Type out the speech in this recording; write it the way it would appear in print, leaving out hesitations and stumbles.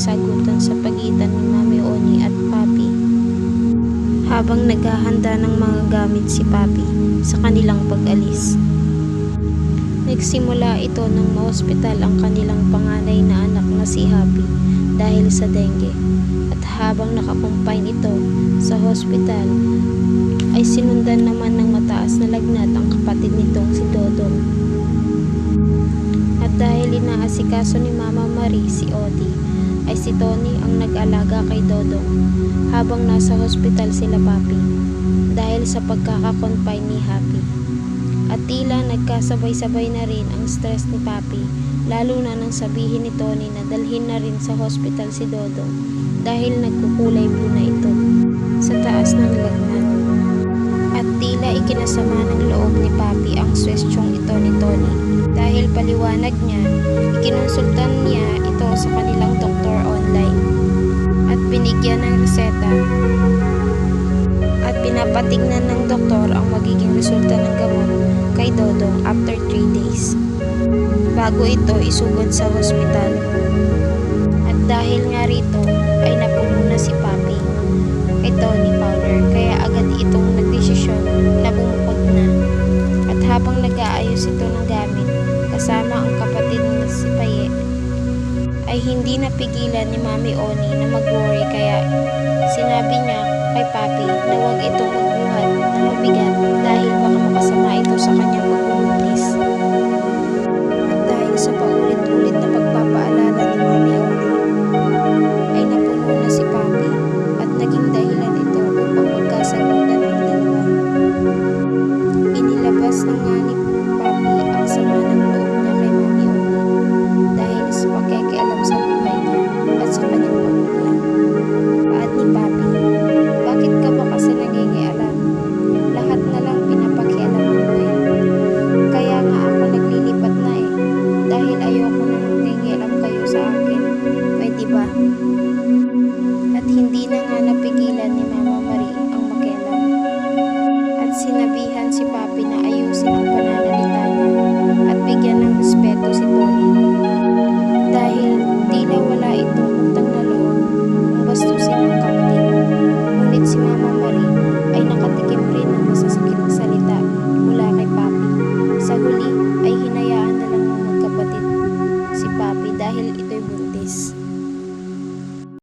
sagutan sa pagitan ni Mami Oni at Papi habang naghahanda ng mga gamit si Papi sa kanilang pag-alis. Nagsimula ito nang ma-hospital ang kanilang panganay na anak na si Happy dahil sa dengue, at habang nakakumpine ito sa hospital ay sinundan naman ng mataas na lagnat ang kapatid nitong si Dodong. At dahil inaasikaso ni Mama Marie si Odi, ay si Tony ang nag-alaga kay Dodong habang nasa hospital sila Papi dahil sa pagkakakonfine ni Happy. At tila nagkasabay-sabay na rin ang stress ni Papi, lalo na nang sabihin ni Tony na dalhin na rin sa hospital si Dodong dahil nagkukulay blue na ito sa taas ng lagnat. At tila ikinasama ng loob ni Papi ang swestyong ito ni Tony dahil paliwanag niya, ikinonsultan niya ito sa kanilang doktor online at binigyan ng reseta at pinapatignan ng doktor ang magiging resulta ng gamot kay Dodong after 3 days bago ito isugod sa hospital. At dahil nga rito ay napuno na si Papi kay Tony Powder, kaya agad itong nagdesisyon na bumukod na. At habang nag-aayos ito ng gamit kasama ang kapatid na si Paye, ay hindi napigilan ni Mami Oni na mag-worry, kaya sinabi niya kay Papi na huwag itong magbuhat ng mabigat